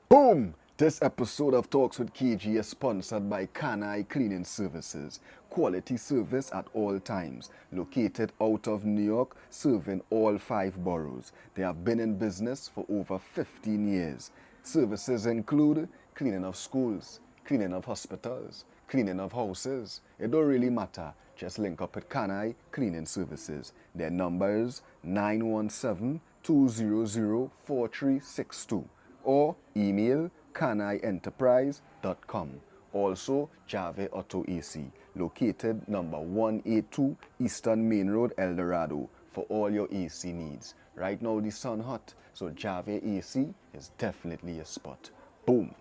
Boom! This episode of Talks with KG is sponsored by Kanai Cleaning Services. Quality service at all times. Located out of New York, serving all 5 boroughs. They have been in business for over 15 years. Services include cleaning of schools, cleaning of hospitals, cleaning of houses. It don't really matter. Just link up with Kanai Cleaning Services. Their number is 917-200-4362 or email kanaienterprise.com. Also, Jave Auto AC, located number 182 Eastern Main Road, El Dorado, for all your AC needs. Right now the sun hot, so Jave AC is definitely a spot. Boom!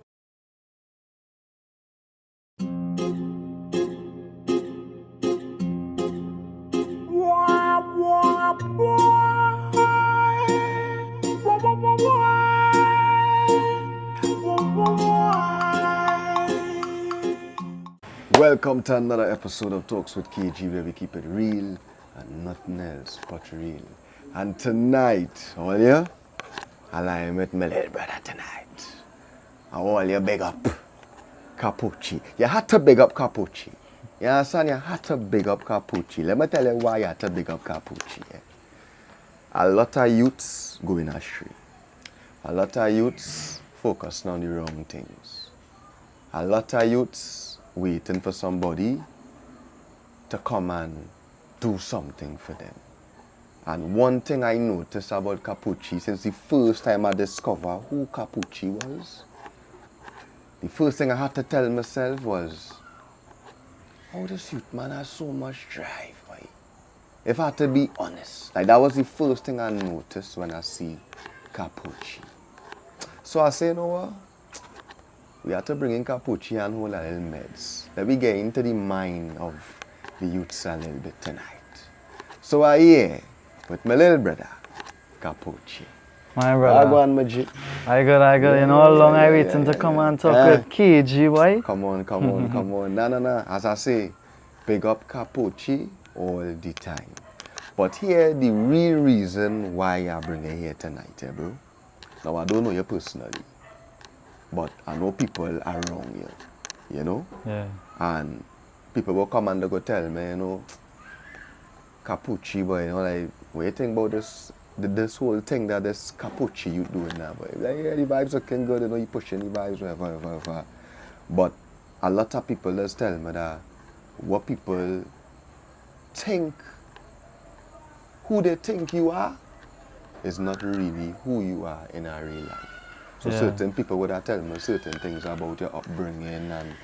Welcome to another episode of Talks with KG, where we keep it real and nothing else but real. And tonight, how are you? I'm with my little brother tonight. How are you? Big up Kapuchi. You had to big up Kapuchi. You understand? You had to big up Kapuchi. Let me tell you why you had to big up Kapuchi. A lot of youths going astray. A lot of youths focusing on the wrong things. A lot of youths waiting for somebody to come and do something for them. And one thing I noticed about Kapuchi since the first time I discovered who Kapuchi was, the first thing I had to tell myself was, oh, this youth man has so much drive, boy. If I had to be honest, like that was the first thing I noticed when I see Kapuchi. So I say, you know what? We have to bring in Kapuchi and hold a little meds. Let me get into the mind of the youths a little bit tonight. So I here with my little brother, Kapuchi. My brother. I go on, my G. I good. You know how long I waiting to come and talk with KG, boy? Come on. No. As I say, big up Kapuchi all the time. But here, the real reason why I bring you here tonight, bro. Now, I don't know you personally. But I know people around you, you know? Yeah. And people will come and they go tell me, you know, Kapuchi, boy, you know, like, what do you think about this whole thing that this Kapuchi you doing now, boy? Like, yeah, the vibes are looking good, you know, you pushing the vibes, whatever. But a lot of people just tell me that what people think, who they think you are, is not really who you are in our real life. So certain people would have tell me certain things about your upbringing, and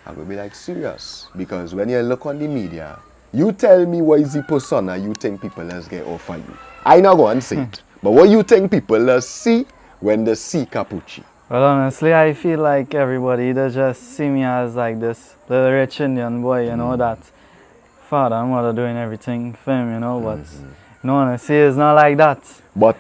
I would be like, serious. Because when you look on the media, you tell me what is the persona you think people else get offer you. I not go and say it. But what you think people else see when they see Kapuchi? Well, honestly, I feel like everybody, they just see me as like this little rich Indian boy, you know, that father and mother doing everything for him, you know, but no, honestly, it's not like that. But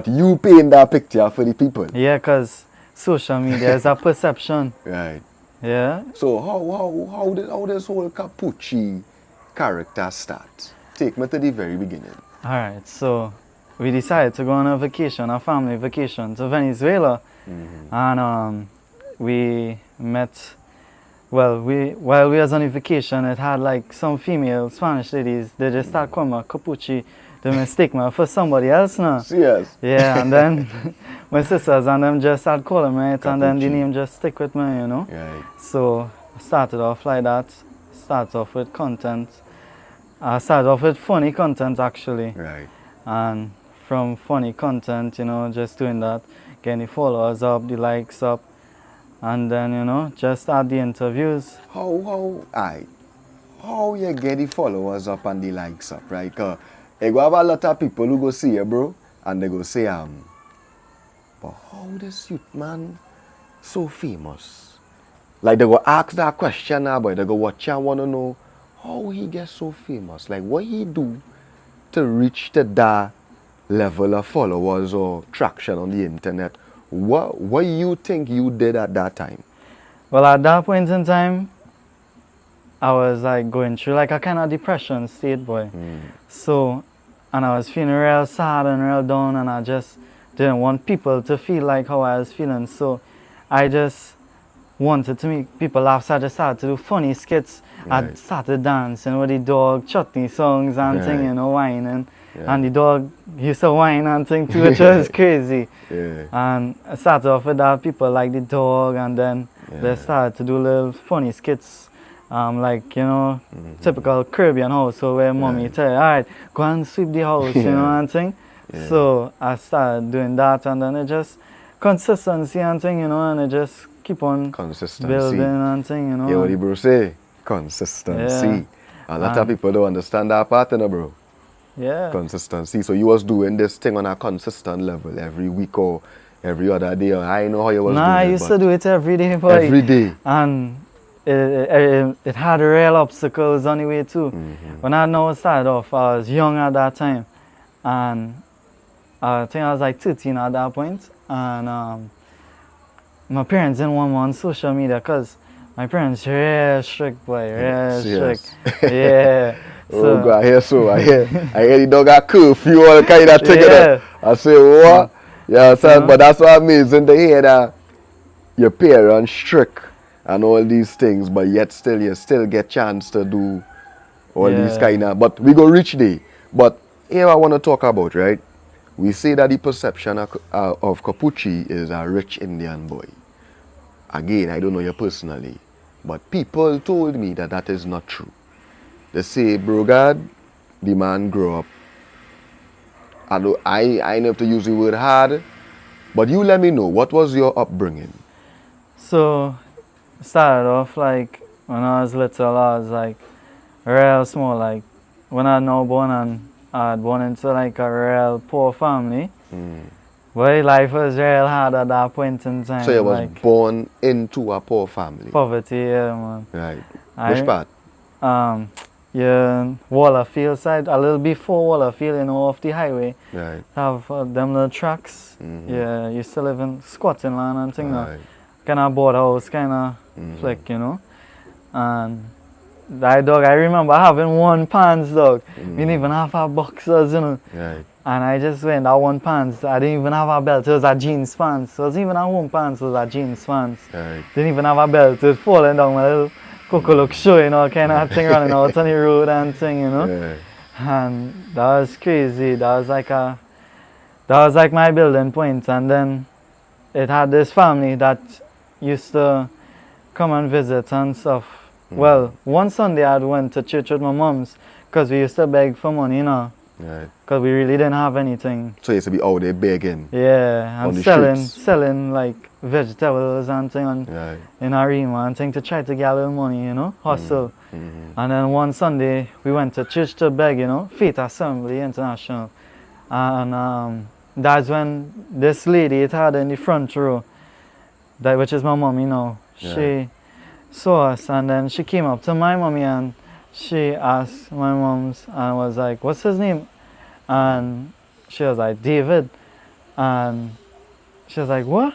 you paint that picture for the people. Yeah, because social media is a perception. Right. Yeah. So how this whole Kapuchi character start? Take me to the very beginning. Alright, so we decided to go on a vacation, a family vacation to Venezuela. And we met, while we was on a vacation, it had like some female Spanish ladies. They just start calling me Kapuchi. They mistake me for somebody else now. Serious? Yeah, and then my sisters and them just start calling me it, and then the name just stick with me, you know. Right. So I started off like that. Started off with content. I started off with funny content actually. Right. And from funny content, you know, just doing that, getting the followers up, the likes up, and then, you know, just add the interviews. How you get the followers up and the likes up, right? You go have a lot of people who go see you, bro, and they go say, but how this youth man so famous? Like they go ask that question now, but they go watch and want to know how he gets so famous. Like what he do to reach to that level of followers or traction on the internet. What you think you did at that time? Well, at that point in time, I was like going through like a kind of depression state, boy. So, and I was feeling real sad and real down, and I just didn't want people to feel like how I was feeling. So I just wanted to make people laugh, so I just started to do funny skits. I Right. started dancing with the dog, chutney songs and Right. thing, you know, whining. Yeah. And the dog used to whine and thing too, which was crazy. Yeah. And I started off with that, people like the dog, and then Yeah. they started to do little funny skits, like, you know, Mhm. typical Caribbean household where mommy Right. tell you, all right, go and sweep the house, you know Yeah. and thing. Yeah. So I started doing that, and then it just consistency and thing, you know, and it just keep on Consistency. building and thing, you know. Yeah, what the and- bro say? Consistency. Yeah. A lot of people don't understand that part, you know, bro. yeah. Consistency. So you was doing this thing on a consistent level every week or every other day. Or I know how you was Nah, I doing used it, to but do it every day, boy. every day. And it had real obstacles on the way too. Mhm. When I started off, I was young at that time, and I think I was like 13 at that point, and my parents didn't want me on social media because my parents real strict, boy, real Serious. strict. Yeah. Oh God, I hear so. I hear the dog got curfew, all kind of thing. Yeah. I say what? Yeah, son, You know? but that's what amazing to hear that your parents strict and all these things, but yet still you still get chance to do all these Yeah. kind of. But we go reach there. But here I want to talk about, right? We say that the perception of Kapuchi is a rich Indian boy. Again, I don't know you personally, but people told me that that is not true. They say, bro, God, the man grew up. I know have to use the word hard, but you let me know, what was your upbringing? So, started off like when I was little, I was like real small. Like when I know born and I had born into like a real poor family. But life was real hard at that point in time. So you was like born into a poor family. poverty, yeah, man. Right. Which part? Yeah, Wallerfield side, a little before Wallerfield, you know, off the highway. Right. Have them little tracks. Mhm. Yeah, used to live in squatting land and thing now. Right. Kind of board house, kind of Mhm. flick, you know. And that dog, I remember having one pants, dog. We didn't even have our boxers, you know. Right. And I just went that one pants. I didn't even have a belt. It was a jeans pants. It wasn't even a home pants. It was a jeans pants. Right. Didn't even have a belt. It was falling down my little cocoa look show, you know, kind of thing running out on the road and thing, you know. Yeah. And that was crazy. That was like my building point. And then it had this family that used to come and visit and stuff. Well, one Sunday I went to church with my mom's because we used to beg for money, you know, Right. because we really didn't have anything. So you used to be out there begging. Yeah, On and the selling streets. like vegetables and thing on, Right. in Arima and thing to try to get a little money, you know, hustle. Mhm. And then one Sunday we went to church to beg, you know, Faith Assembly International. And that's when this lady it had in the front row, that which is my mom, you know, she saw us and then she came up to my mommy and she asked my mom's and was like, what's his name? And she was like, David. And she was like, what?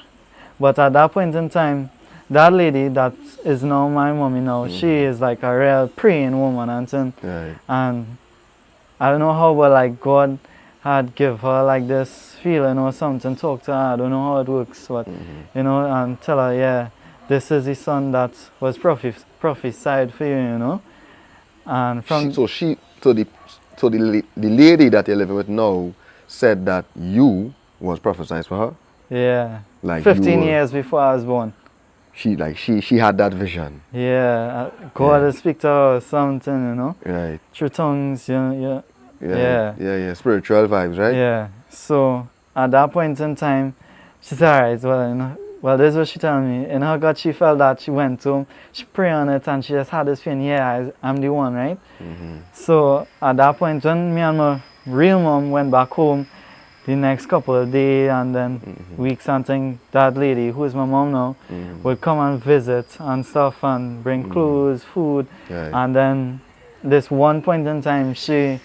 But at that point in time, that lady that is now my mommy now, she is like a real praying woman and thing. Right. And I don't know how, but like God had give her like this feeling or something, talk to her, I don't know how it works, but you know, and tell her, yeah, this is the son that was prophesied for you, you know. And from The lady that you're living with now said that you was prophesied for her. yeah, Like 15 you were- years before I was born. She had that vision. Yeah, God will speak to her or something, you know, Right. through tongues, you know, yeah. Yeah. Yeah. Spiritual vibes, right? Yeah. So at that point in time, she said, alright, well, you know, well, this is what she told me. In her gut, she felt that she went to, she prayed on it and she just had this feeling, yeah, I'm the one, right? So at that point, when me and my real mom went back home, the next couple of days and then weeks and thing, that lady, who is my mom now, would come and visit and stuff and bring clothes, food. Right. And then this one point in time, she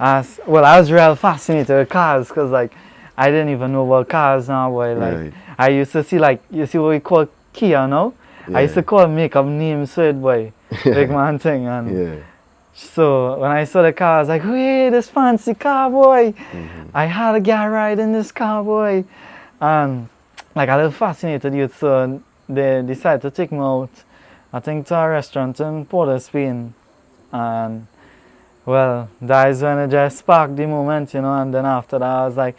asked, well, I was real fascinated with cars because like, I didn't even know about cars now, boy. Like, Right. I used to see like, you see what we call Kia now? I used to call make-up names so it, boy. Big man thing. And Yeah. so when I saw the car, I was like, hey, this fancy car, boy. I had a get ride in this car, boy. And like a little fascinated youth. So they decided to take me out, I think, to a restaurant in Port of Spain. And, well, that is when it just sparked the moment, you know. And then after that, I was like,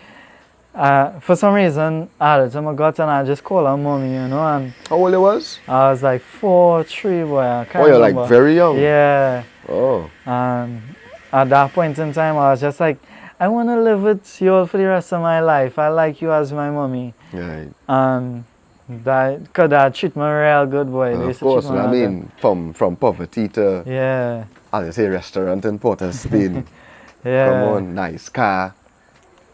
for some reason, I had it in my gut and I just called her mommy, you know. And How old you was? I was like 4, 3, boy. I can't You're remember. like very young. Yeah. Oh. And at that point in time, I was just like, I want to live with you all for the rest of my life. I like you as my mommy. Right. And that, cause that treat me real good, boy. And They of used to treat course, me I real good. mean, from poverty to, Yeah, as I say, restaurant in Port of Spain. yeah. Come on, nice car.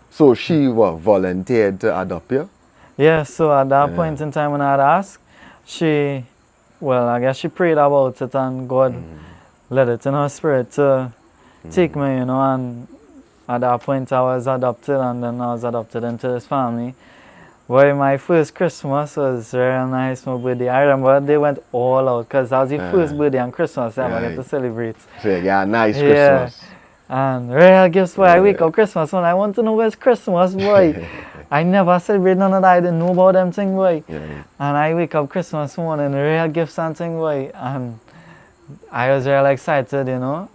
So she volunteered to adopt you? Yeah, so at that Yeah. point in time when I had asked, I guess she prayed about it and God led it in her spirit to take me, you know, and at that point I was adopted and then I was adopted into this family. Boy, my first Christmas was real nice, my birthday. I remember they went all out because that was the first birthday and Christmas I ever get to Right. celebrate. So you got a nice Yeah. Christmas. And real gifts, boy. I wake up Christmas when I want to know where's Christmas, boy. I never celebrate none of that. I didn't know about them thing, boy. Yeah. And I wake up Christmas morning, real gifts and thing, boy. And I was real excited, you know.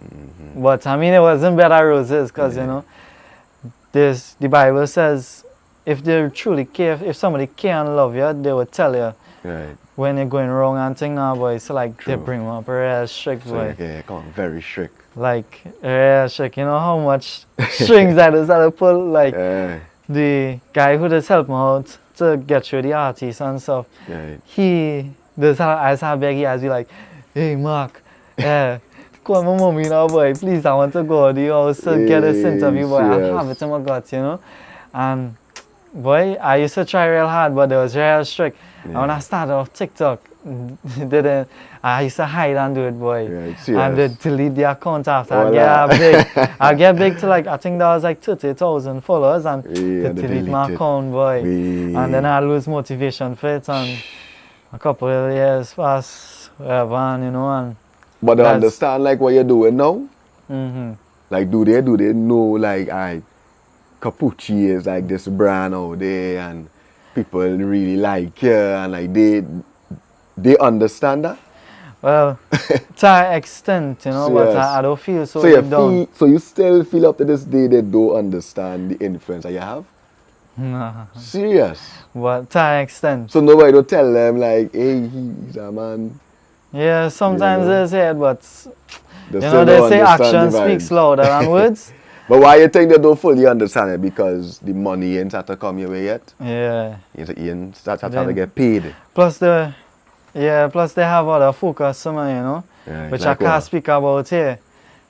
But I mean, it wasn't bed of roses because, you know, the Bible says if they truly care, if somebody care and love you, they will tell you Right. when you're going wrong and thing now, boy. So, like, they True. bring me up real strict, So boy. yeah, come on, very strict. Like, real strict. You know how much strings I just had to pull? Like, Yeah. the guy who just helped me out to get through the artists and stuff, Right. he does I saw beg he has be like, hey Mark, call my mommy now, boy, please, I want to go to the house to get this interview, boy. I Yes. have it in my gut, you know. And boy, I used to try real hard, but it was real strict. And when I started off TikTok, I used to hide and do it, boy. Right, And they serious. delete the account after. Voila. I get big to like, I think that was like 30,000 followers and Yeah, they they delete my delete it. account, boy. Yeah. And then I lose motivation for it and a couple of years pass, whatever, and you know, and But they that's- understand like what you're doing now? mhm. Like do they know like Kapuchi is like this brand out there and people really like you and like they understand that? Well, to an extent, you know, but Yes. I don't feel so, So you deep down. so you still feel up to this day they don't understand the influence that you have? Nah, Serious? but to an extent. So nobody don't tell them like, hey, he's a man. Yeah, sometimes know. they say it, but They you still know, they don't say understand action the speaks vibes. louder than words. But why you think they don't fully understand it? Because the money ain't start to come your way yet? Yeah. You ain't start to Then- get paid. Plus they have other focus, you know, Right, which like I can't what? speak about here.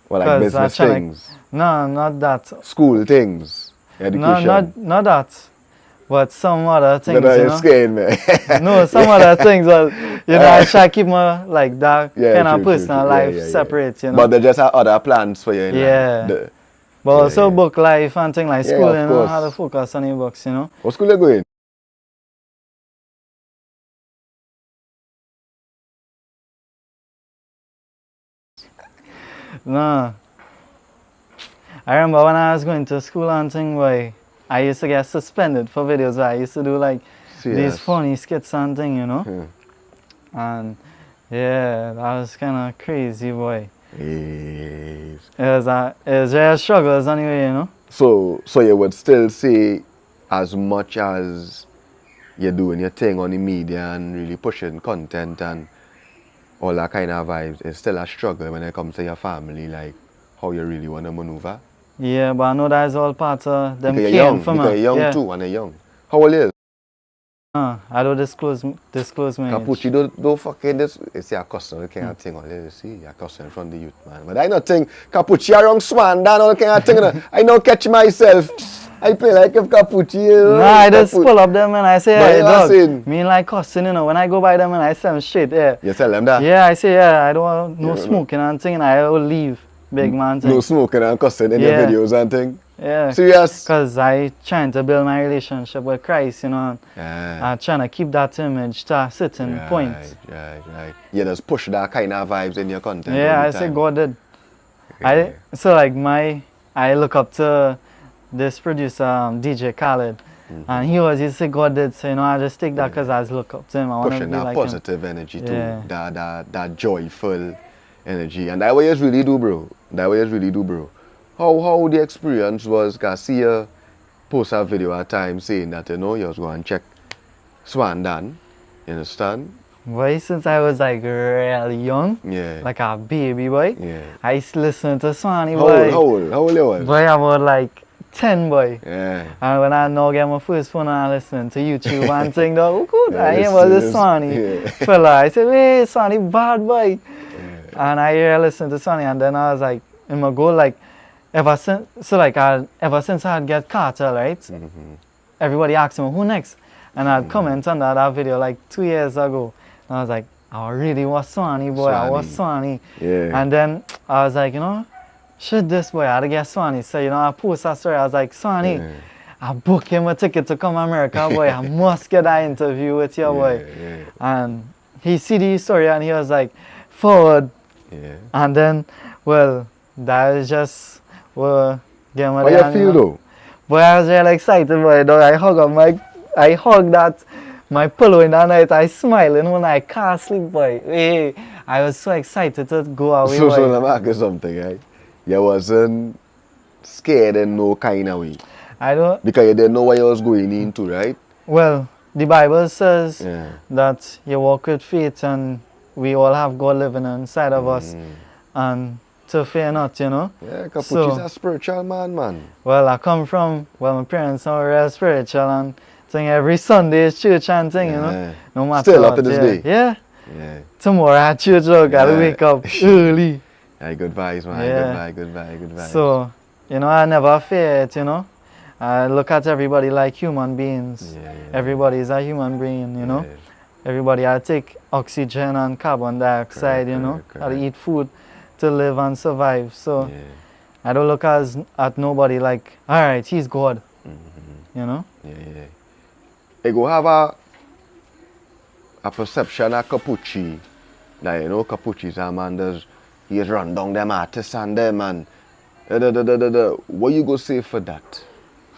Well, like 'cause I business tryna- things, No, not that. school things, No, education. not that. But some other things, But you you're know. scared, man. No, some other things. Well, you know, I try to keep my like that Yeah, kind of true, true, personal true. Yeah, life yeah, yeah. separate, you know. But they just have other plans for you in Yeah. life. But yeah, also yeah. book life and things like Yeah, school, of you know, course. how to focus on your books, you know. What school you going? No. I remember when I was going to school and thing, boy, I used to get suspended for videos where I used to do like Serious. these funny skits and thing, you know. Yeah. And yeah, that was kind of crazy, boy. Yes. It was real struggles anyway, you know. So you would still say as much as you're doing your thing on the media and really pushing content and all that kind of vibes, it's still a struggle when it comes to your family, like how you really want to maneuver. Yeah, but I know that's all part of them Because caring for me. you're young Yeah. too, and you're young. How old are you? I don't disclose my age. Kapuchi, don't fucking this. It's your custom, kind of thing. You see, your custom from the youth, man. But I not think Kapuchi are wrong swan, that all kind of thing. I don't catch myself. I play like if Kapuchi. Nah, I just pull up them and I say, But hey, you dog, saying- me like cussing, you know, when I go by them and I say them straight, yeah. You tell them that? Yeah, I say, yeah, I don't want no Yeah, smoking and thing, and I will leave, big man thing. No smoking and cussing in Yeah. your videos and thing. Yeah. Serious? Because I trying to build my relationship with Christ, you know, and Yeah. I'm trying to keep that image to a certain point. Right. You just push that kind of vibes in your content. Yeah, all I the say time. God did. Yeah. So like I look up to this producer, DJ Khaled, And he always used to say God did, so you know, I just take that because I just look up to him. I want to Pushing be that like positive energy too. Yeah. That joyful energy. And that way is really do, bro. That way is really do, bro. How the experience was, cause see you post a video at times saying that, you know, you was going to check Swan Dan. You understand? Boy, since I was like really young, Yeah. like a baby boy, Yeah. I used to listen to Swanee How boy. old you was? Boy, I was like 10 boy. Yeah. And when I now get my first phone and I listen to YouTube and think, oh good, Yeah, I this hear about this is- Swanee yeah. fella. I said, hey, Swanee bad boy. Yeah. And I hear listen to Swanee and then I was like, in my goal, like, ever since I had get Kartel, right? Mm-hmm. Everybody asked me, who next? And I'd comment on that video like 2 years ago. And I was like, I really was Swanee, boy. I was Swanee. Yeah. And then I was like, you know, should this boy, I had to get Swanee. So, you know, I post a story. I was like, Swanee, Yeah. I booked him a ticket to come America, boy. I must get that interview with you, boy. Yeah. And he see the story and he was like, forward. Yeah. And then, well, that is just, well, get my How you feel though? Boy, I was really excited, boy. Dog. I hugged that my pillow in that night. I smiling when I can't sleep, boy. Hey, I was so excited to go away, So boy. let me ask you something, right? You wasn't scared in no kind of way. I don't. Because you didn't know what you was going into, right? Well, the Bible says Yeah. that you walk with faith, and we all have God living inside of us, and to fear not, you know. Yeah, Kapuchi's So- a spiritual man. Well, I come from, well, my parents are real spiritual and thing every Sunday is church and thing, you know. Yeah. No matter Still what, up to this yeah. day? Yeah. Yeah. Tomorrow at church, I gotta Yeah. wake up early. Yeah, good vibes, man. Yeah. Good vibes. So, you know, I never fear it, you know. I look at everybody like human beings. Yeah. Everybody is a human being, you know. Yeah. Everybody I take oxygen and carbon dioxide, you know. Correct. I eat food to live and survive. So Yeah. I don't look at nobody like, all right, he's God, you know. Yeah. You go have a perception of Kapuchi. Like, you know, Kapuchi's a man he's run down them artists and them and what you go say for that?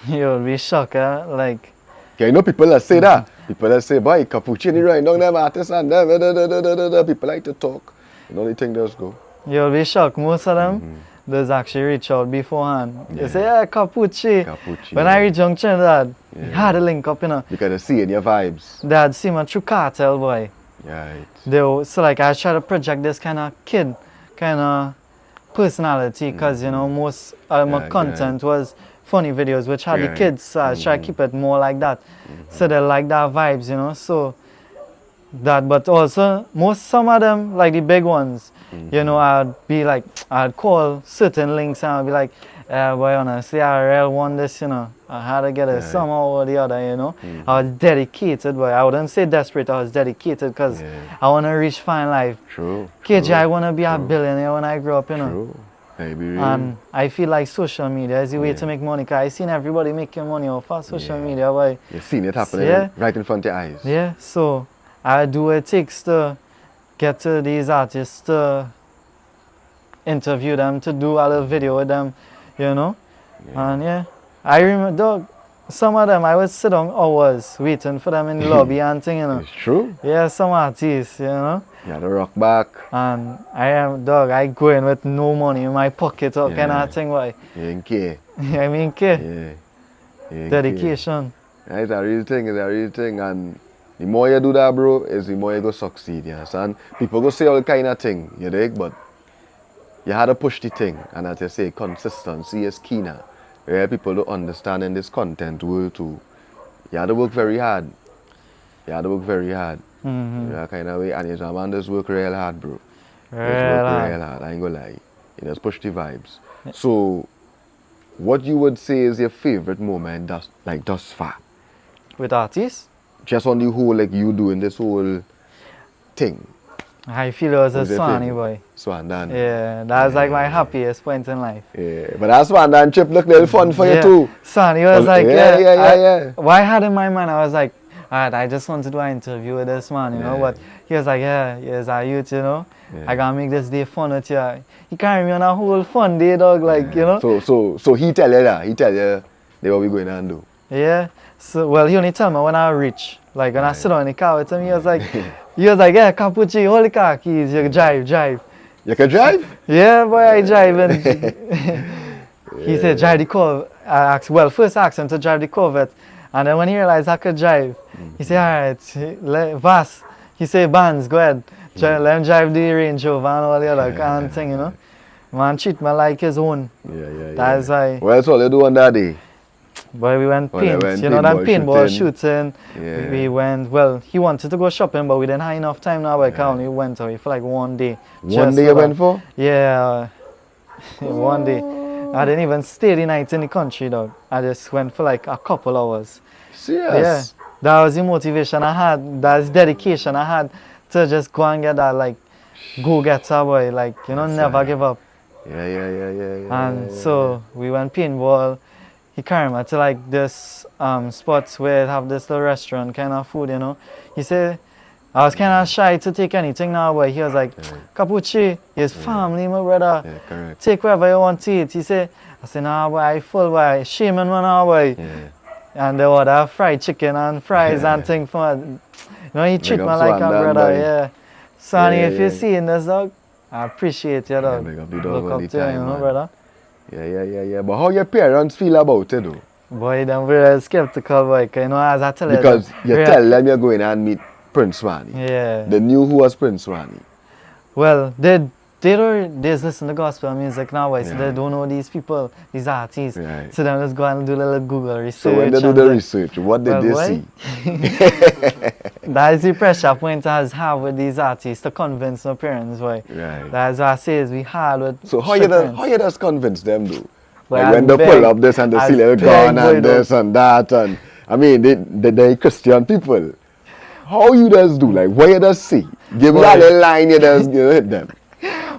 You'll be shocked, like, Okay, you know people that say that. People that say, boy, Kapuchi he run down them artists and them. People like to talk. You know, they think they'll go. you'll be shocked. Most of them, does actually reach out beforehand. They say, yeah, Kapuchi. When I reach young Trinidad, we had a link up, you know. Because they see in your vibes. They had seen me through Kartel, boy. Right. So like I try to project this kind of kid, kind of personality, because you know most of my content was funny videos, which had the kids, so I try to keep it more like that. So they like that vibes, you know. So that, but also some of them, like the big ones, you know, I'd call certain links and I'd be like, boy, honestly, I really want this, you know. I had to get it somehow or the other, you know. I was dedicated, but I wouldn't say desperate, I was dedicated because I want to reach fine life. True. KJ, I want to be a billionaire when I grow up, you know. True. Maybe really. And I feel like social media is the way to make money, because I seen everybody making money off of social media, boy. You've seen it happening right in front of your eyes. Yeah, so I do what it takes to get to these artists, to interview them, to do a little video with them, you know. And I remember, dog, some of them I would sit down hours waiting for them in the lobby and thing, you know. It's true. Yeah, some artists, you know. You had to rock back. And I go in with no money in my pocket or kind of thing, boy. You ain't care. I mean, care. Yeah. Dedication. Yeah, it's a real thing, and the more you do that, bro, is the more you go succeed, you understand? People go say all kind of thing, you dig? But you had to push the thing, and as you say, consistency is key now. Where people don't understand in this content world too. You had to work very hard. Yeah, kind of way, and your man does work real hard, bro. Real hard. I ain't gonna lie. You just push the vibes. So, what you would say is your favorite moment thus far? With artists? Just on the whole, like you doing this whole thing. I feel it was a Swanee, boy. Swan Dan. Yeah, that was like my happiest point in life. Yeah, but that Swan Dan trip looked a little fun for you too. Swanee was like, What I had in my mind, I was like, alright, I just want to do an interview with this man, you know. But he was like, he's a youth, you know. I gotta make this day fun with you. He carried me on a whole fun day, dog, like, you know. So he tell you that. He tell you what we going to do. Yeah. So, well, he only tell me when I reach. Like, when I Right. sit on the car with him, he was like, yeah, Kapuchi, hold the car keys, you drive. You can drive? Yeah, boy, I drive. And he said, drive the Corvette. First I asked him to drive the Corvette. And then when he realized I could drive, he said, all right, Vas, he said, Bands, go ahead. Let him drive the Range Rover and all the other kind of thing, you know. Man treat me like his own. Yeah. That's why. Well, that's all you do on that day. Boy, we went Well, they paint, went you know, that paintball paintball shooting. Yeah. We went, well, he wanted to go shopping, but we didn't have enough time now. I only went away for like 1 day. One day you went for? Yeah, 1 day. I didn't even stay the night in the country, dog. I just went for like a couple hours. Serious? Yeah, that was the motivation I had. That's dedication I had to just go and get that, like, go-getter, boy. Like, you know, never give up. Yeah. And so we went paintball. He carried me to like this spots where they have this little restaurant kind of food, you know. He said, I was kind of shy to take anything now, but he was like, Kapuchi, his family, my brother. Yeah, correct. Take whatever you want to eat. He said, I said, nah, boy, I full, boy. Shaming man, now, boy. Yeah. And they order fried chicken and fries and things for me. You know, he treat me like a brother, boy. yeah. Sonny, Yeah, if you're seeing this, dog, I appreciate you, dog. big up the dog Look all up the to you, time, you know, man. brother. Yeah. But how your parents feel about it, though? Boy, them very skeptical, boy. 'Cause, you know, as I tell you, Because you real- tell them you're going and meet Prince Wani. Yeah. They knew who was Prince Wani. Well, they just listen to gospel music now, boy, so Yeah. they don't know these people, these artists. Right. So they just go and do a little Google research. So when they do and the like, research, what did well, they boy, see? that is the pressure point I have with these artists to convince my parents, boy. Right. That's what I say is we hard with So how strict you just convince them, though? Boy, Like I when they beg. pull up this and they I see little beg, gun boy, and this and that, and I mean they Christian people. How you just do? Like what you just see? Give me Boy. all the line you just hit them.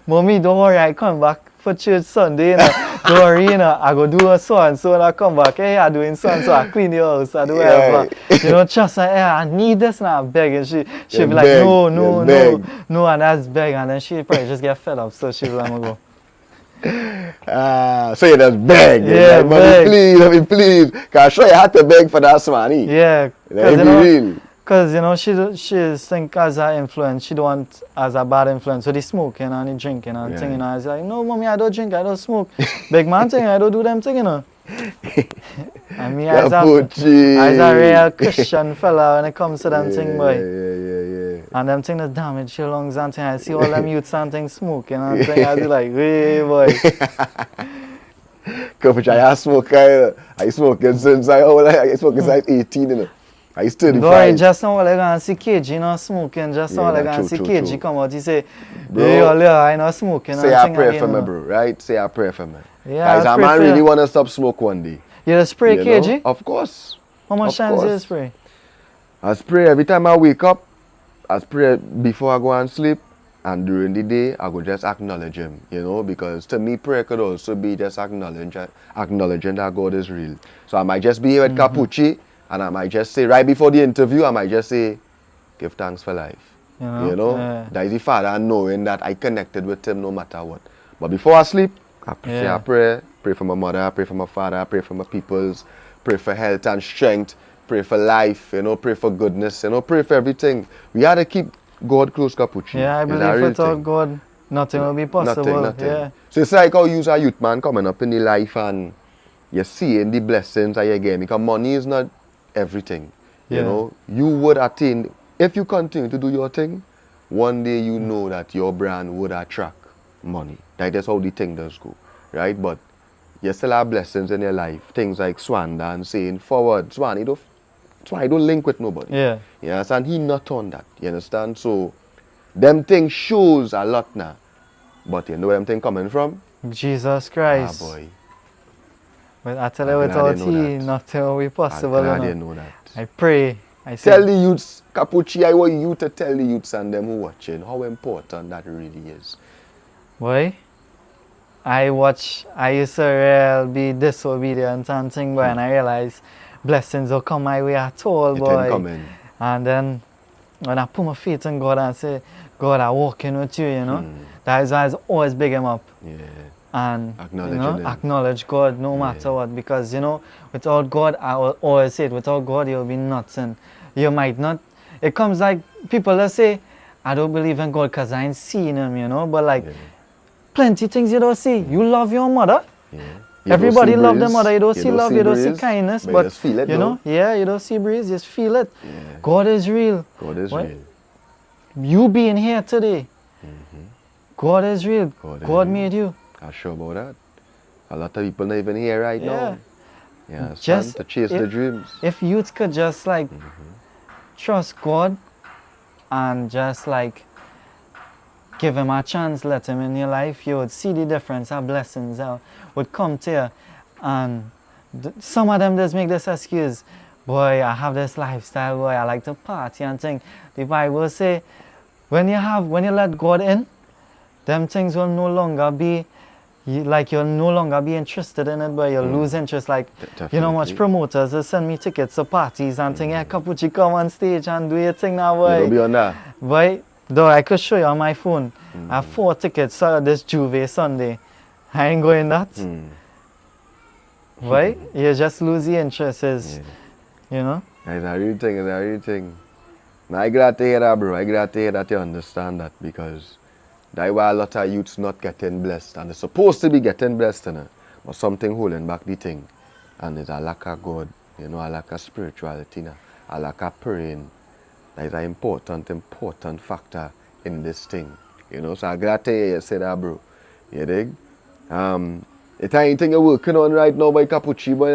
Mommy, don't worry, I come back for church Sunday, you know. Don't worry, you know, I go do a so and so and I come back. Hey, I doing so and so, I clean your house, I do whatever. You know, trust her, hey, I need this and I beg. And she'll You be like, beg, no, you beg. and that's beg. And then she'll probably just get fed up, so she'll be like, I'm go. So you just beg. Yeah, Like, beg. Mommy, please. Cause sure you had to beg for that money. Yeah, Let you me know, real. because you know she think as her influence, she don't want as a bad influence. So the smoking and the drinking and thing, you know. It's like, no, mommy, I don't drink, I don't smoke. Big man thing, I don't do them thing, you know. I mean, as Kapuchi. a real Christian fella when it comes to them thing, boy. Yeah. And them thing that damage your lungs and thing. I see all them youths and things smoking and thing. I be like, hey, boy. Kapuchi, I smoking since I smoking since 18, you know. I still Boy, just now all I gonna see KG, you know, smoking. Just now Yeah, all I that gonna see true, KG true. come out. He say, Bro, hey, I know smoking. Say and a thing prayer again, for you me, know. bro, right? Say a prayer for me. Yeah, Guys, I I pray man for really you. want to stop smoke one day. You just spray You KG? know? Of course. How much Of times do you course. spray? I spray every time I wake up. I spray before I go and sleep. And during the day, I go just acknowledge him, you know, because to me, prayer could also be just acknowledging that God is real. So I might just be here with Kapuchi, and I might just say, right before the interview, I might just say, give thanks for life. You know? Yeah. That is the Father knowing that I connected with him no matter what. But before I sleep, I say Yeah. I pray for my mother, I pray for my father, I pray for my peoples, pray for health and strength, pray for life, you know, pray for goodness, you know, pray for everything. We have to keep God close, Kapuchi. Yeah, I It's a believe real without thing. God, nothing will be possible. Nothing. Yeah. So it's like how you a youth man coming up in the life and you're seeing the blessings that you get, because money is not everything. You Yeah. know, you would attain, if you continue to do your thing, one day you know that your brand would attract money. That's how the thing does go, right? But you still have blessings in your life. Things like Swan dance, saying forward. Swan, he don't link with nobody. Yeah. You understand? He not on that. You understand? So, them things shows a lot now. But you know where them thing coming from? Jesus Ah, Christ. boy. But I tell you, I'm glad without you know He, that. nothing will be possible. I'm glad You you know. know that. I pray. I say, Tell the youths, Kapuchi, I want you to tell the youths and them who watching how important that really is. boy, I used to be disobedient and thing, boy, and I realized blessings will come my way at all, It boy. ain't coming. And then when I put my faith in God and say, God, I'm walking with you, you know, that is why I always big him up. Yeah. and Acknowledging him. acknowledge God no matter what, because without God, I always say it, without God you'll be nothing. You might not, it comes like people that say I don't believe in God because I ain't seen him, but like plenty things you don't see. You love your mother. Yeah. Everybody love their mother. You don't see love, you don't see breeze, kindness, but but you just feel it, though. you don't see breeze, just feel it. Yeah. God is real. God is real. You being here today, God is real. God made you. I'm sure about that. A lot of people not even here right now. Yeah, Just to chase the dreams. If youth could just like trust God and just like give him a chance, let him in your life, you would see the difference, how blessings would come to you. And some of them just make this excuse, boy, I have this lifestyle, boy, I like to party and thing. The Bible say, when you let God in, them things will no longer be, you'll no longer be interested in it, but you'll lose interest. Like, much promoters will send me tickets to parties and thing, Kapuchi, come on stage and do your thing now, boy. You don't be on that. Boy, though I could show you on my phone. I have 4 tickets this Juve Sunday. I ain't going that. Boy, you just lose the interest, It's a real thing, Now, I glad to hear that, bro. I glad to hear that you understand that, because that's why a lot of youths not getting blessed. And they're supposed to be getting blessed, but something holding back the thing. And it's a lack of God, a lack of spirituality, a lack of praying. That is an important factor in this thing. So I'm glad to hear you say that, bro. You dig? It's anything you're working on right now by Kapuchi, boy,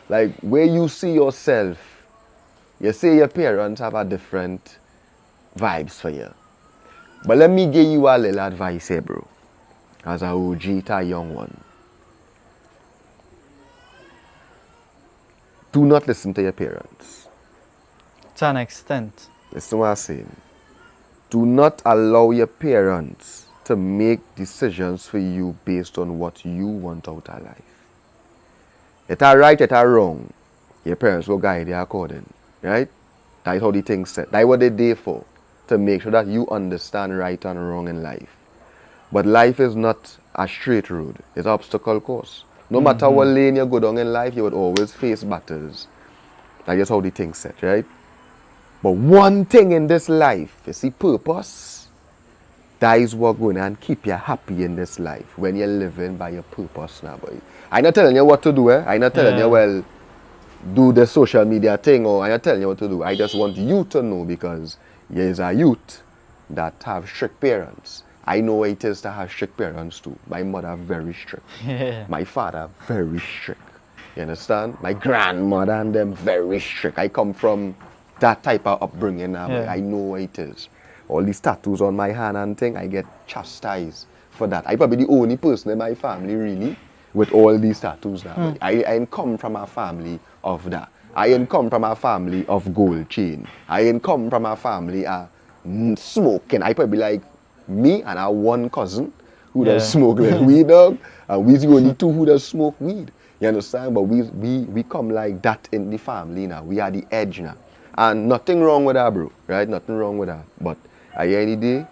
like where you see yourself. You say your parents have a different vibes for you. But let me give you a little advice here, bro. As a OG to a young one. Do not listen to your parents. To an extent. Listen to what I'm saying. Do not allow your parents to make decisions for you based on what you want out of life. It's right, it's wrong. Your parents will guide you according. Right? That's how the thing's set. That's what they're there for. To make sure that you understand right and wrong in life. But life is not a straight road. It's an obstacle course. No matter what lane you go down in life, you would always face battles. That's just how the thing's set, right? But one thing in this life, you see, purpose, that is what going to keep you happy in this life when you're living by your purpose now, boy. I'm not telling you what to do, I'm not telling you, well, do the social media thing, or I'm not telling you what to do. I just want you to know, because there is a youth that have strict parents. I know what it is to have strict parents too. My mother very strict. My father very strict. You understand? My grandmother and them very strict. I come from that type of upbringing now. I know what it is. All these tattoos on my hand and thing, I get chastised for that. I probably the only person in my family really with all these tattoos now. I come from a family of that. I ain't come from a family of gold chain. I ain't come from a family of smoking. I probably like me and our one cousin who does smoke like weed, dog. And we's the only 2 who does smoke weed. You understand? But we come like that in the family now. We are the edge now. And nothing wrong with that, bro. Right? Nothing wrong with that. But at the end of the day,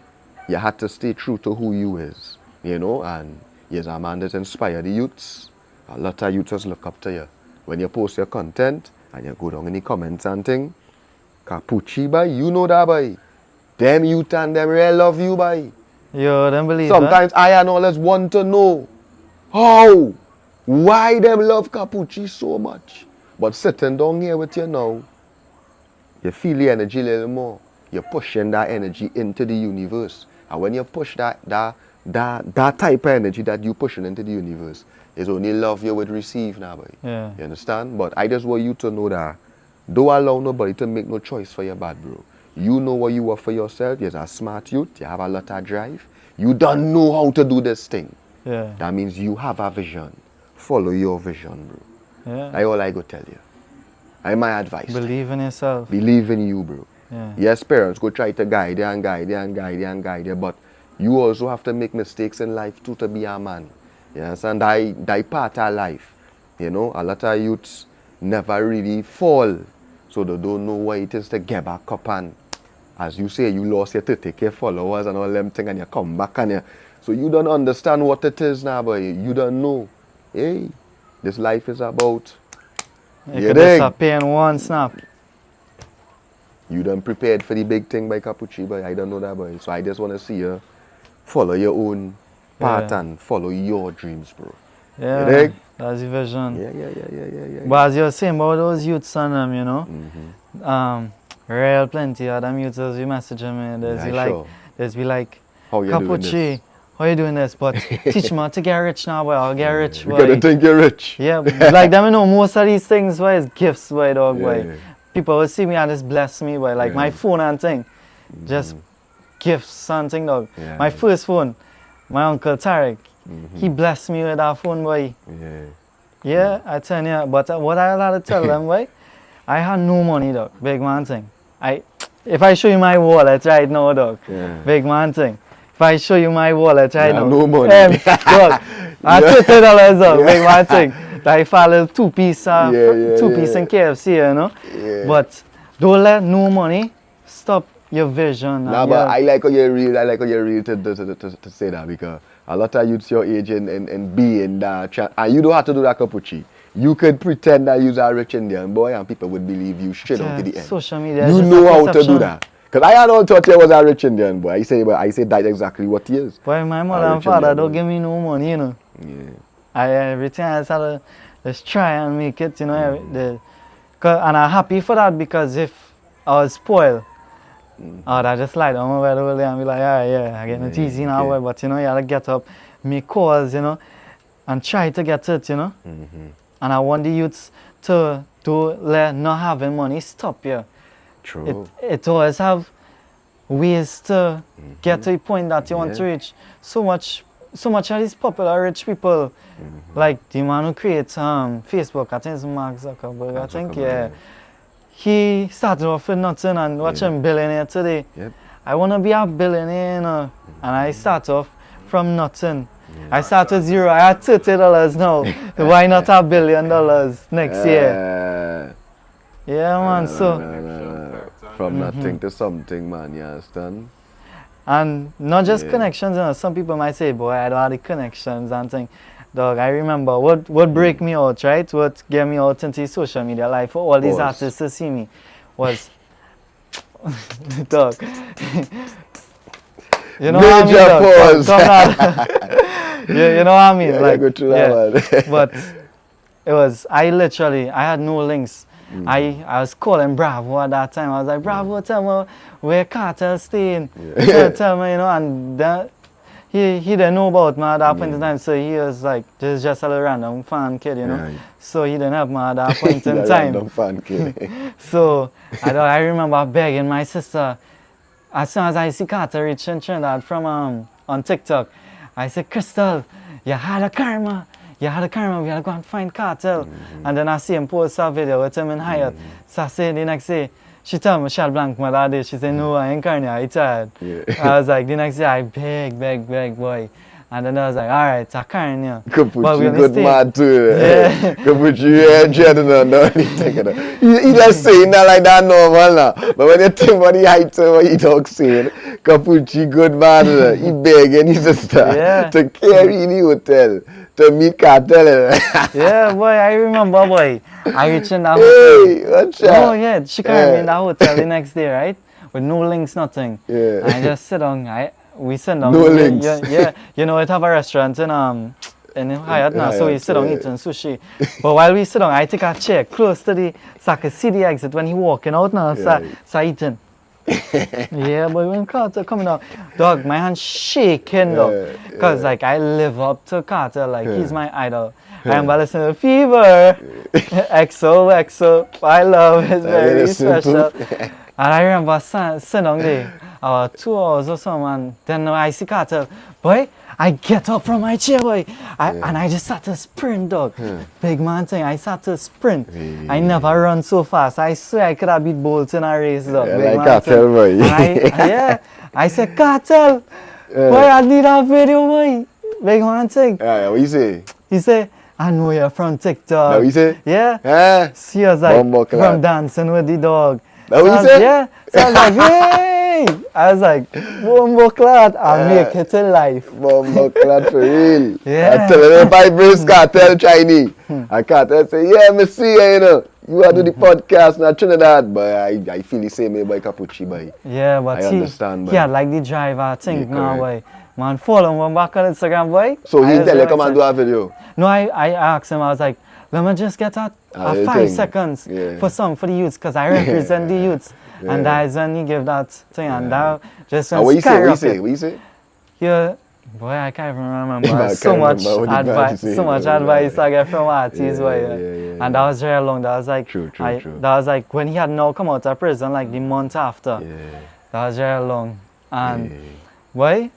you have to stay true to who you is. And you're a man that inspire the youths. A lot of youths look up to you. When you post your content, and you go down in the comments and thing, Kapuchi, boy, you know that, boy. Them youth and them real love you, boy. Yo, them believe Sometimes I and always want to know why them love Kapuchi so much. But sitting down here with you now, you feel the energy a little more. You're pushing that energy into the universe. And when you push that type of energy that you're pushing into the universe, it's only love you would receive now, boy. Yeah. You understand? But I just want you to know that don't allow nobody to make no choice for your bad, bro. You know what you are for yourself. You're a smart youth. You have a lot of drive. You don't know how to do this thing. Yeah. That means you have a vision. Follow your vision, bro. Yeah. That's all I go tell you. That's my advice. Believe in yourself. Believe in you, bro. Yeah. Yes, parents go try to guide you, but you also have to make mistakes in life too to be a man. Yes, and that part of life. A lot of youths never really fall, so they don't know what it is to get back up, and as you say, you lost your 30K followers and all them things, and you come back and So you don't understand what it is now, boy. You don't know. Hey, this life is about. You could disappear in one snap. You done prepared for the big thing by Kapuchi, boy. I don't know that, boy. So I just want to see you follow your own path and follow your dreams, bro. Yeah, you dig? That's the vision. Yeah. But as you're saying about those youths and them, you know, real plenty of them youths as you messaging me. There's be like, how you doing Kapuchi, this? how you doing this? But teach me how to get rich now, boy. I'll get rich, boy. You gotta think you're rich. Yeah, like them, you know, most of these things, boy, is gifts, boy, dog, boy. Yeah. People will see me and just bless me, boy. Like my phone and thing, just gifts and thing, dog. Yeah. My first phone, my uncle Tarek, he blessed me with that phone, boy. Yeah, I tell you, but what I had to tell them, boy, I had no money, dog. Big man thing. If I show you my wallet right now, dog, big man thing. If I show you my wallet right now, no money. Dog, I $20, dog, big man thing. Like for a little two-piece in KFC, you know. Yeah. But don't let no money stop your vision. Nah, but I like how you're real. I like how you're real to say that, because a lot of youths your age and be in that, and you don't have to do that, Kapuchi. You could pretend that you're a rich Indian boy and people would believe you straight on to the end. Social media. You know how to do that. Because I had all thought you was a rich Indian boy. I say that's exactly what he is. Boy, my mother and father don't give me no money, you know. Yeah. Everything I had to just try and make it, you know. And I'm happy for that, because if I was spoiled, I just lie down my bed all day and be like, I get it easy now, boy. But you know, you gotta get up, make calls, you know, and try to get it, you know. And I want the youths to let not having money stop you. True. It always have ways to get to the point that you want to reach. So much of these popular rich people, like the man who creates Facebook, I think it's Mark Zuckerberg, I think, he started off with nothing and watch him billionaire today. I want to be a billionaire, you know, and I start off from nothing. I start with zero. I had $30 now. Why not $1 billion next year? Yeah, man. From nothing to something, man. You understand? And not just connections. You know, some people might say, "Boy, I don't have the connections and thing." Dog, I remember what break me out, right? What get me out into social media life for all these artists to see me was, dog. You know what I mean? You know what I mean? Like, but it was, I had no links. I was calling Bravo at that time. I was like, Bravo, tell me where Kartel staying. Tell me, you know, and he didn't know about me at that point in time. So he was like, just a little random fan kid, you know. So he didn't have me at that point in time. Random fan kid. So I remember begging my sister. As soon as I see Kartel reach in Trinidad from on TikTok, I said, Crystal, you had a karma. We gotta go and find Kartel. And then I see him post a video with him in Hyatt. So I say the next day, she told me she had blank my that day. She said, no, I ain't carne, I tired. I was like, the next day I beg, boy. And then I was like, alright, it's a carne. Kapuchi good man too. Kapuchi he just saying that like that normal now. But when you think about the height of what he talks saying, Kapuchi good man, he begging his sister to carry in the hotel to meet Kartel. Yeah, boy, I remember, boy. I reached in that hotel. What's that? Oh yeah, she carried me in that hotel the next day, right? With no links, nothing. And I just sit down, we sit down. No links. You know, it have a restaurant in Hyatt now, so we sit down eating sushi. But while we sit down, I take a chair close to so I can see the exit when he walking out now, so eating. Yeah, but when Kartel coming out, dog, my hand shaking, dog. Because, like, I live up to Kartel, like, he's my idol. I am listening to Fever, XO, I love, it's very special. And I remember sitting down there, 2 hours or so, man. Then I see Kartel. Boy, I get up from my chair, boy. And I just start to sprint, dog. Big man thing, I start to sprint. I never run so fast. I swear I could have beat Bolt in a race, dog. Big like Kartel, boy. I said, Kartel, boy, I need a video, boy. Big man thing. What you say? He said, I know you're from TikTok. What you say? Yeah. She was like, from dancing with the dog. That what you said? Yeah. So I was like, hey, Hey, I was like, Bumbo clad, I make it in life. Bumbo clad for real. Yeah. I tell everybody Vybz Kartel Chinese. I Kartel say, yeah, me see you, know. You are do the podcast in Trinidad, but I feel the same way by Kapuchi, boy. Yeah, but I understand, boy. he had like the driver thing Yeah, now, correct. boy. Man, follow him back on Instagram, boy. So he I was tell you very come and excited. do a video. No, I asked him, I was like, let me just get a you 5 think? seconds Yeah. for the youths, because I represent the youths. Yeah. And that is when he give that thing, and that just And went what you say? What you skyrocket. say? What you say? Yeah, boy, I can't even remember. I so can't much remember what the advice, guy so much said. advice I get from artists, Yeah, boy. yeah. And that was very long. That was like, True. that was like when he had now come out of prison, like the month after. Yeah. That was very long. And Yeah. boy,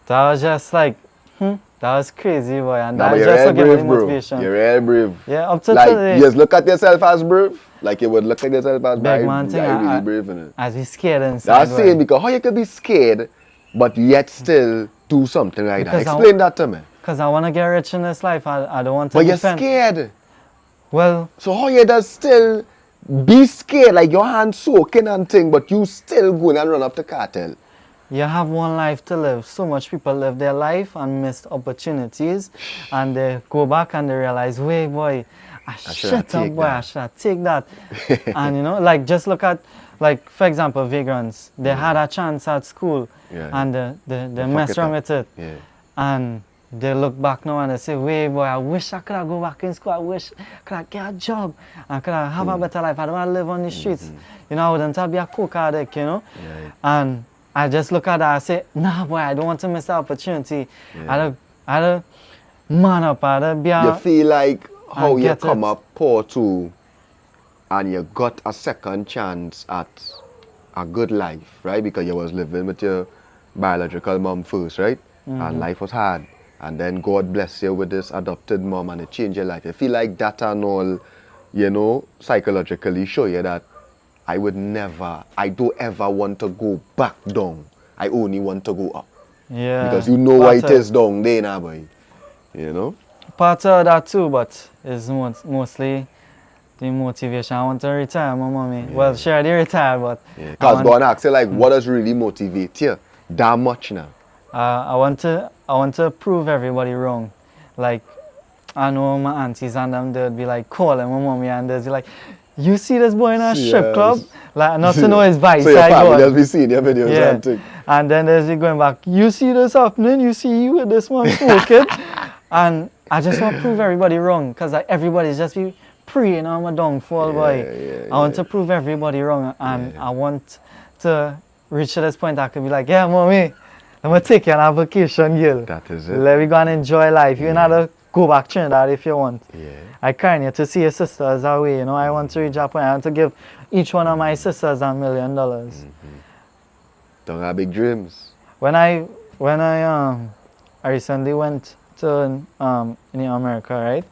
that was just like, that was crazy, boy. And Nah, that but was you're just real to give me brave, bro. motivation. You're real brave. Yeah, up to Like, today. you just look at yourself as brave. Like you would look at yourself as Big man thing, really brave in it. As we scared inside. That's saying because how you could be scared, but yet still do something like that. Because Explain that to me. Because I want to get rich in this life. I don't want to But you're defend. scared. Well, So how you does still be scared, like your hands soaking and thing, but you still going and run up to cartel? you have one life to live. So much people live their life and missed opportunities. And they go back and they realize, wait, boy, I should have take boy, that. I should have take that. And you know, like just look at, like for example, vagrants. They had a chance at school and they messed around with it. Yeah. And they look back now and they say, wait, boy, I wish I could have go back in school. I wish I could have get a job. I could have a better life. I don't want to live on the streets. You know, I wouldn't have be a cook addict, you know. Yeah. And I just look at that and say, nah, boy, I don't want to miss the opportunity. Yeah. I don't man up. I don't be You a... feel like how you get come it. up poor too and you got a second chance at a good life, right? Because you was living with your biological mom first, right? And life was hard. And then God bless you with this adopted mom and it changed your life. You feel like that and all, you know, psychologically show you that I don't ever want to go back down. I only want to go up. Yeah. Because you know why it Part of- is down there now, boy. You know? Part of that too, but it's mostly the motivation. I want to retire, my mommy. Well, she already retired, but... Yeah. I Because want- go and ask you, like, what does really motivate you that much now? I want to prove everybody wrong. Like, I know my aunties and them, they'd be like calling my mommy and they'd be like, you see this boy in a strip Yes. club? Like, not to know his vice. So your I family go, just be seeing your videos yeah. and thing. And then they'd be going back, you see this happening? You see you with this one smoking? And I just want to prove everybody wrong because like, everybody's just be praying on my downfall, boy. I want to prove everybody wrong and I want to reach to this point I could be like, yeah, mommy, I'm going to take you on a vacation, girl. That is it. Let me go and enjoy life. You know how to go back to Trinidad if you want. Yeah. I carry you to see your sisters away, you know. I want to reach that point. I want to give each one of my sisters $1 million. Don't have big dreams. When I recently went to in America, right?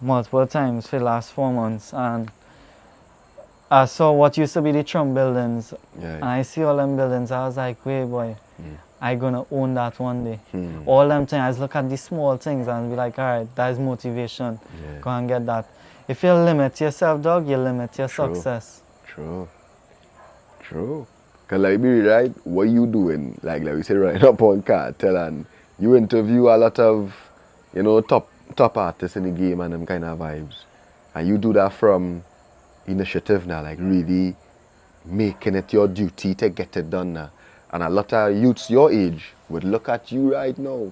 Multiple times for the last 4 months, and I saw what used to be the Trump buildings, and I see all them buildings. I was like, wait, boy, I gonna own that one day. All them things, I just look at the small things and be like, all right, that is motivation. Go and get that. If you limit yourself, dog, you limit your success. True. Because like me, right, what you doing, like we say right up on Cartel and you interview a lot of, you know, top artists in the game and them kind of vibes. And you do that from initiative now, like really making it your duty to get it done now. And a lot of youths your age would look at you right now,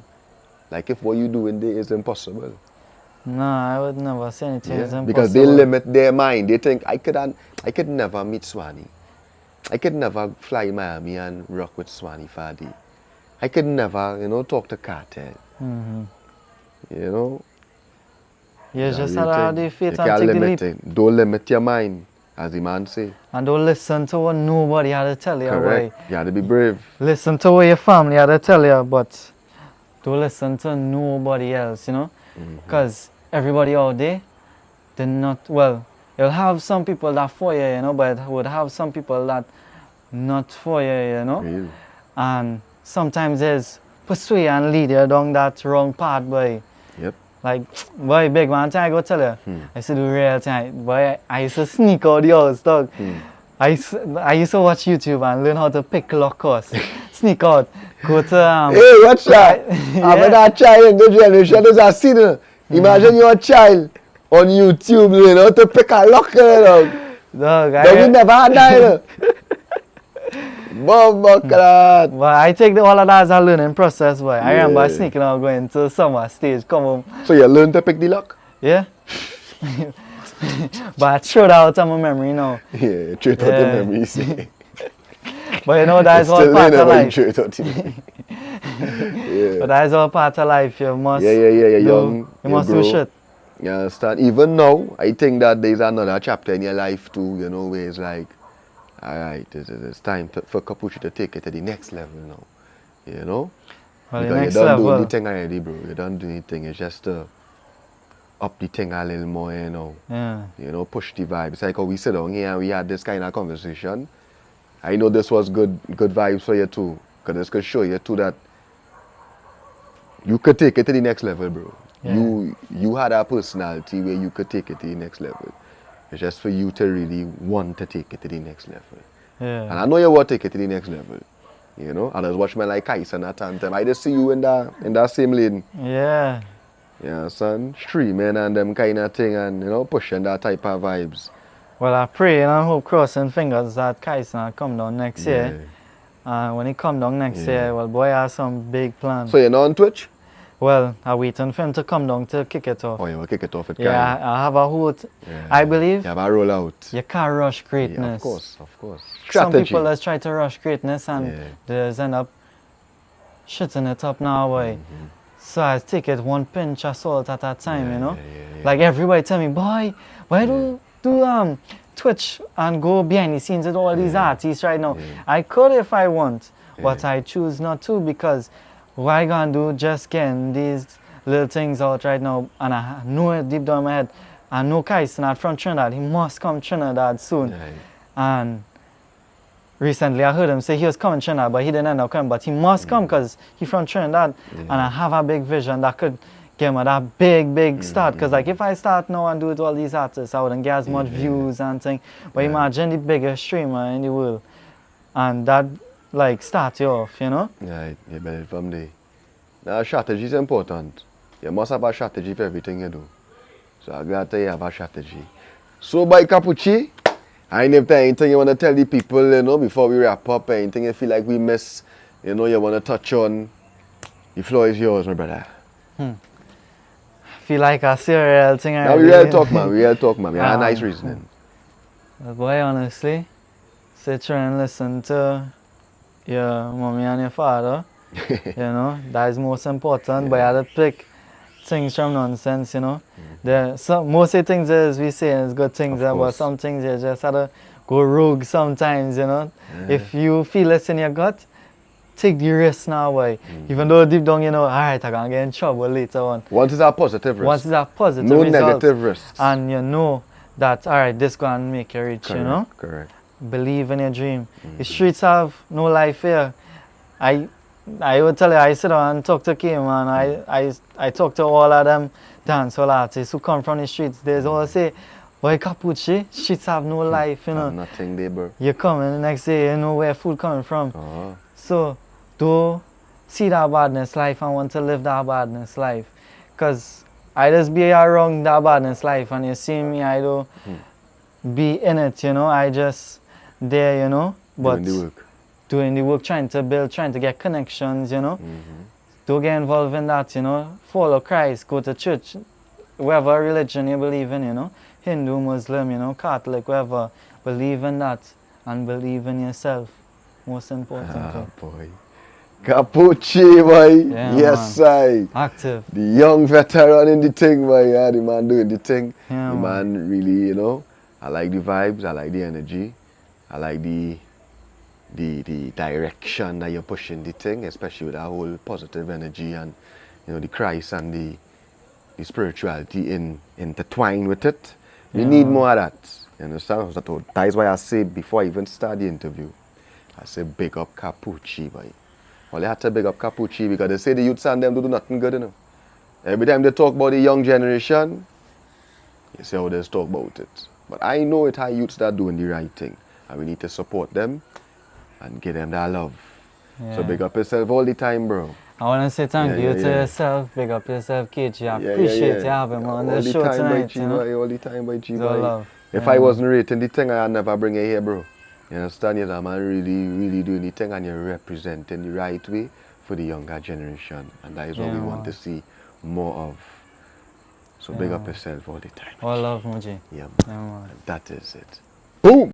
like if what you doing there is impossible. No, I would never say anything is impossible. Because they limit their mind. They think, I could never meet Swanee. I could never fly Miami and rock with Swanee for a day. I could never, you know, talk to Cartel. You know? You just have the faith you and can't take the limit leap. it. Don't limit your mind, as the man say. And don't listen to what nobody had to tell you. Correct. Boy. You have to be brave. Listen to what your family had to tell you, but don't listen to nobody else, you know? Because everybody out there, they're not, well, you'll have some people that for you, you know, but would have some people that not for you, you know? Real. And sometimes there's persuade and lead you down that wrong path, boy. Yep. Like, boy, big man, I go tell you, I used to do real time. Boy, I used to sneak out the house, dog. I used to watch YouTube and learn how to pick lock course. Sneak out. Go to Hey, watch that. After that child in the generation is a sinner. Imagine you're a child on YouTube learning how to pick a lock. Dog, We never had that. You know. But I take all of that as a learning process, boy. I remember Yeah. sneaking out going to summer stage, come home. So you learn to pick the lock? Yeah. But I throw that out of my memory now. Yeah, straight out the Yeah. memory, see. But you know, that's all Still part learning of when you life. straight out the memory. But that's all part of life. You must Yeah, you're young. You must grow. do shit. You understand? Even now, I think that there's another chapter in your life too, you know, where it's like, alright, it's time for Kapuchi to take it to the next level now. You know? Well, the Because next you done do level. anything already, bro. You done do anything. It's just to up the thing a little more, you know. Yeah. You know, push the vibe. It's like how we sit down here and we had this kind of conversation. I know this was good vibes for you too. Because this could show you too that you could take it to the next level, bro. Yeah. You had a personality where you could take it to the next level. It's just for you to really want to take it to the next level. Yeah. And I know you want to take it to the next level. You know, I just watch me like Kais and that time. I just see you in that same lane. Yeah. Yeah, son. Streaming and them kind of thing and, you know, pushing that type of vibes. Well, I pray and I hope, crossing fingers, that Kaisen come down next year. When he come down next year, well, boy, I have some big plans. So you're not on Twitch? Well, I'm waiting for him to come down to kick it off. Oh, you will kick it off at Yeah, I have a whole... I believe you have a roll out. you can't rush greatness. Yeah, of course. Some Strategy. people just try to rush greatness and they just end up shitting it up now, boy. So I take it one pinch of salt at a time, you know. Like everybody tell me, boy, why do Twitch and go behind the scenes with all these artists right now? I could if I want, but I choose not to because what I gonna do just getting these little things out right now, and I know it deep down in my head. I know Kai's not from Trinidad. He must come Trinidad soon. And recently I heard him say he was coming to Trinidad, but he didn't end up coming. But he must come because he's from Trinidad. And I have a big vision that could give him that big start. Because like if I start now and do it with all these artists, I wouldn't get as much views and things. But imagine the biggest streamer in the world. And that like start you off, you know? Yeah, you build it from there. Now strategy is important. You must have a strategy for everything you do. So I'm glad that you have a strategy. So by Kapuchi, I ain't have anything you want to tell the people, you know, before we wrap up, anything you feel like we miss, you know, you want to touch on. The floor is yours, my brother. I feel like a serial thing. Now we real talk, man. We have a nice reasoning. Well, boy, honestly, sit try and listen to your mommy and your father. You know, that is most important. But you have to pick things from nonsense, you know. Most of the things is we say is good things, but some things you just have to go rogue sometimes, you know. If you feel it's in your gut, take the risk now, boy. Even though deep down you know, alright, I'm gonna get in trouble later on. Once it's a positive risk. Once it's a positive no result, negative risks. and you know that alright, this gonna make you rich, you know. Correct. Believe in your dream. The streets have no life here. I would tell you, I sit down and talk to Kim, and I talk to all of them dancehall artists who come from the streets. They all say, boy, Kapouchie, streets have no life, you know. Nothing there, bro. You come and the next day, you know where food coming from. So, don't see that badness life and want to live that badness life. Because I just be around that badness life, and you see me, I don't be in it, you know. I just there, you know. But doing the work, trying to build, trying to get connections, you know. Don't get involved in that, you know. Follow Christ, go to church, whatever religion you believe in, you know. Hindu, Muslim, you know, Catholic, whatever. Believe in that and believe in yourself. Most important. Boy. Kapuchi, boy. Yeah, yes, man. Active. The young veteran in the thing, boy. Yeah, the man doing the thing. Yeah, the man really, you know. I like the vibes, I like the energy. I like the direction that you're pushing the thing, especially with that whole positive energy and, you know, the Christ and the spirituality intertwined with it. We need more of that. You understand? That is why I say before I even start the interview, I say big up Kapuchi, boy. Well, they had to big up Kapuchi because they say the youths and them do nothing good, you know. Every time they talk about the young generation, you see how they talk about it. But I know it are youths that are doing the right thing. and we need to support them and give them that love. Yeah. So big up yourself all the time, bro. I want to say thank Yeah, you to yeah. yourself, big up yourself, KG. I Yeah, appreciate you having me on the show tonight, you know. All the time by G, So boy. love. If Yeah, I man. wasn't rating the thing, I'd never bring it here, bro. You understand? You're a man really doing the thing, and you're representing the right way for the younger generation. And that is what Yeah, we want man. to see more of. So Yeah, big up man. yourself all the time. All love, Muji. Yeah, man. Yeah, man. And that is it. Boom!